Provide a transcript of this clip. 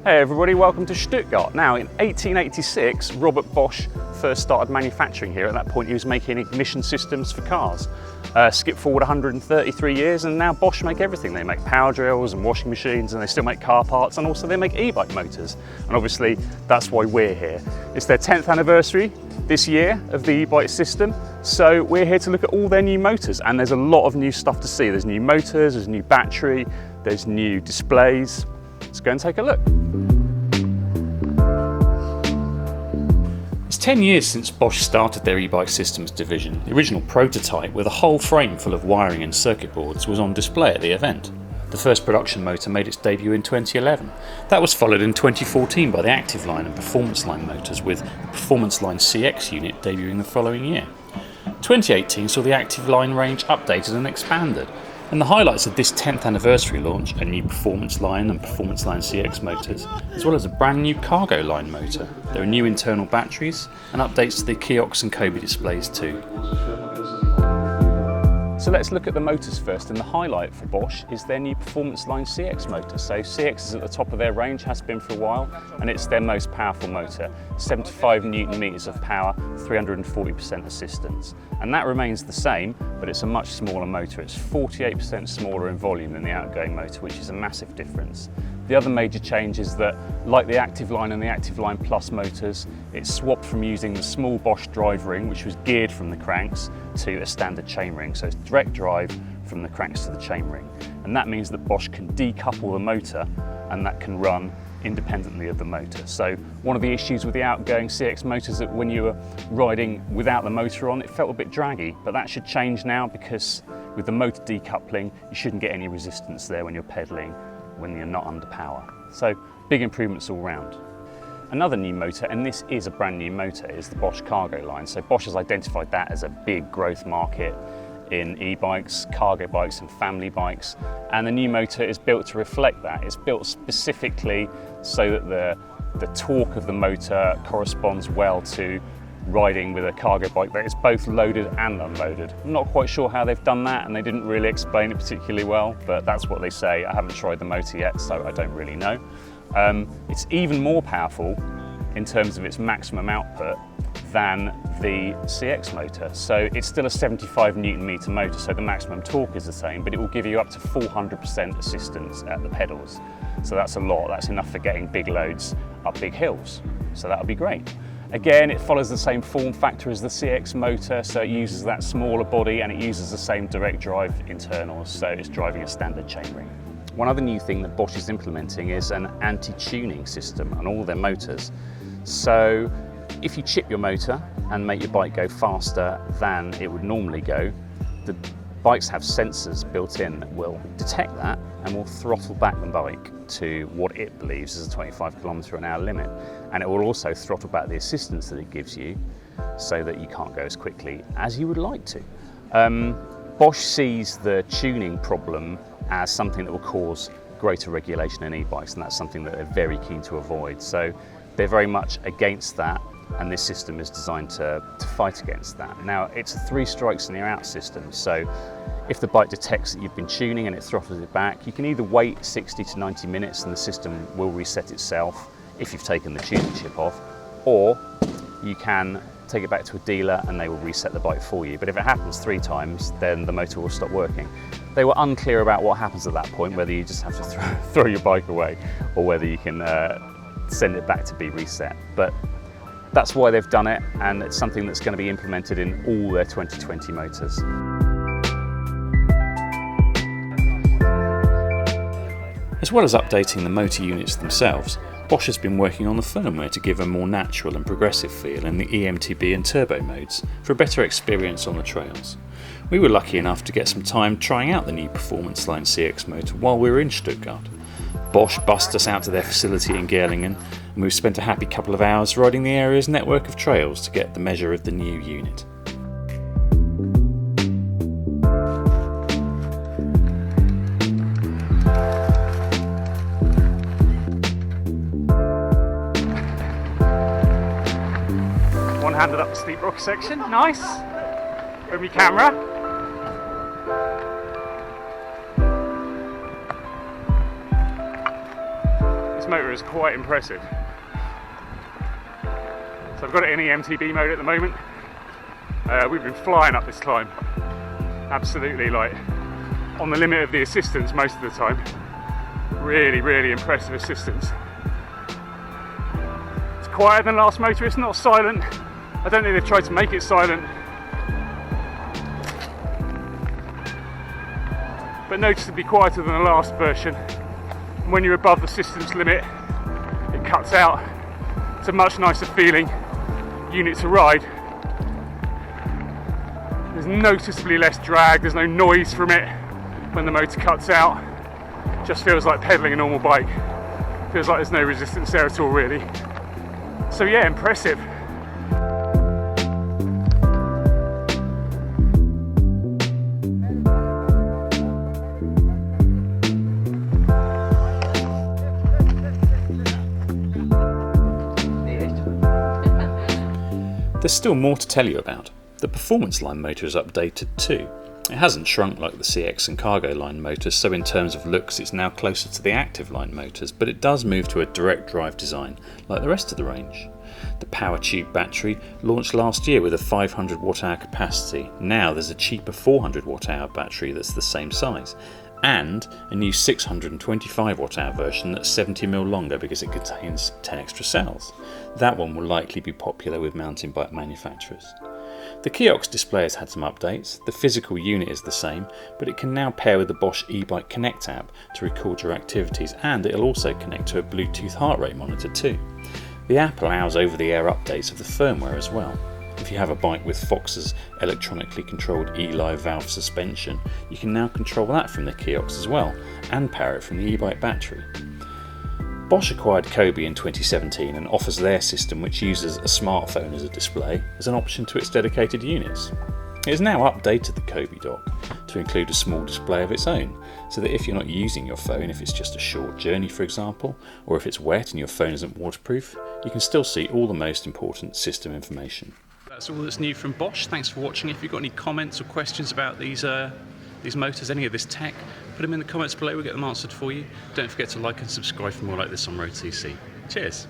Hey everybody, welcome to Stuttgart. Now in 1886, Robert Bosch first started manufacturing here. At that point he was making ignition systems for cars. Skip forward 133 years and now Bosch make everything. They make power drills and washing machines, and they still make car parts, and also they make e-bike motors. And obviously that's why we're here. It's their 10th anniversary this year of the e-bike system. So we're here to look at all their new motors, and there's a lot of new stuff to see. There's new motors, there's new battery, there's new displays. Let's go and take a look. It's 10 years since Bosch started their e-bike systems division. The original prototype, with a whole frame full of wiring and circuit boards, was on display at the event. The first production motor made its debut in 2011. That was followed in 2014 by the Active Line and Performance Line motors, with the Performance Line CX unit debuting the following year. 2018 saw the Active Line range updated and expanded. And the highlights of this 10th anniversary launch are new Performance Line and Performance Line CX motors, as well as a brand new Cargo Line motor. There are new internal batteries and updates to the Kiox and Kobe displays too. So let's look at the motors first, and the highlight for Bosch is their new Performance Line CX motor. So CX is at the top of their range, has been for a while, and it's their most powerful motor. 75 Newton meters of power, 340% assistance. And that remains the same, but it's a much smaller motor. It's 48% smaller in volume than the outgoing motor, which is a massive difference. The other major change is that, like the Active Line and the Active Line Plus motors, it's swapped from using the small Bosch drive ring, which was geared from the cranks, to a standard chainring. So it's direct drive from the cranks to the chainring. And that means that Bosch can decouple the motor, and that can run independently of the motor. So one of the issues with the outgoing CX motors is that when you were riding without the motor on, it felt a bit draggy, but that should change now, because with the motor decoupling, you shouldn't get any resistance there when you're pedaling, when you're not under power. So big improvements all round. Another new motor, and this is a brand new motor, is the Bosch Cargo Line. So Bosch has identified that as a big growth market in e-bikes, cargo bikes and family bikes, and the new motor is built to reflect that. It's built specifically so that the torque of the motor corresponds well to riding with a cargo bike that is both loaded and unloaded. I'm not quite sure how they've done that, and they didn't really explain it particularly well, but that's what they say. I haven't tried the motor yet, so I don't really know. It's even more powerful in terms of its maximum output than the CX motor. So it's still a 75 Newton meter motor, so the maximum torque is the same, but it will give you up to 400% assistance at the pedals. So that's a lot. That's enough for getting big loads up big hills. So that'll be great. Again, it follows the same form factor as the CX motor, so it uses that smaller body and it uses the same direct drive internals, so it's driving a standard chainring. One other new thing that Bosch is implementing is an anti-tuning system on all their motors. So if you chip your motor and make your bike go faster than it would normally go, the bikes have sensors built in that will detect that and will throttle back the bike to what it believes is a 25 km/h limit. And it will also throttle back the assistance that it gives you so that you can't go as quickly as you would like to. Bosch sees the tuning problem as something that will cause greater regulation in e-bikes, and that's something that they're very keen to avoid. So they're very much against that, and this system is designed to fight against that. Now, it's a 3 strikes and you're out system, so if the bike detects that you've been tuning and it throttles it back, you can either wait 60 to 90 minutes and the system will reset itself if you've taken the tuning chip off, or you can take it back to a dealer and they will reset the bike for you. But if it happens 3 times, then the motor will stop working. They were unclear about what happens at that point, whether you just have to throw your bike away or whether you can send it back to be reset. But that's why they've done it, and it's something that's going to be implemented in all their 2020 motors. As well as updating the motor units themselves, Bosch has been working on the firmware to give a more natural and progressive feel in the EMTB and turbo modes for a better experience on the trails. We were lucky enough to get some time trying out the new Performance Line CX motor while we were in Stuttgart. Bosch bussed us out to their facility in Gerlingen, and we've spent a happy couple of hours riding the area's network of trails to get the measure of the new unit. One-handed up the steep rock section, nice! With my camera. motor is quite impressive. So I've got it in the MTB mode at the moment. We've been flying up this climb, absolutely like on the limit of the assistance most of the time. Really, really impressive assistance. It's quieter than last motor, it's not silent. I don't think they've tried to make it silent. But noticeably quieter than the last version. And when you're above the systems limit, it cuts out. It's a much nicer feeling unit to ride. There's noticeably less drag, there's no noise from it when the motor cuts out. It just feels like pedaling a normal bike. Feels like there's no resistance there at all, really. So yeah, impressive. There's still more to tell you about. The performance line motor is updated too. It hasn't shrunk like the CX and cargo line motors, so in terms of looks it's now closer to the active line motors, but it does move to a direct drive design like the rest of the range. The power tube battery launched last year with a 500 watt hour capacity. Now there's a cheaper 400 watt hour battery that's the same size, and a new 625 watt hour version that's 70mm longer because it contains 10 extra cells. That one will likely be popular with mountain bike manufacturers. The kiosk display has had some updates. The physical unit is the same, but it can now pair with the Bosch e-bike Connect app to record your activities, and it'll also connect to a Bluetooth heart rate monitor too. The app allows over-the-air updates of the firmware as well. If you have a bike with Fox's electronically controlled e-live valve suspension, you can now control that from the kiosk as well, and power it from the e-bike battery. Bosch acquired Kobe in 2017 and offers their system, which uses a smartphone as a display, as an option to its dedicated units. It has now updated the Kobe dock to include a small display of its own, so that if you're not using your phone, if it's just a short journey for example, or if it's wet and your phone isn't waterproof, you can still see all the most important system information. That's all that's new from Bosch. Thanks for watching. If you've got any comments or questions about these motors, any of this tech, put them in the comments below, we'll get them answered for you. Don't forget to like and subscribe for more like this on road.cc. Cheers.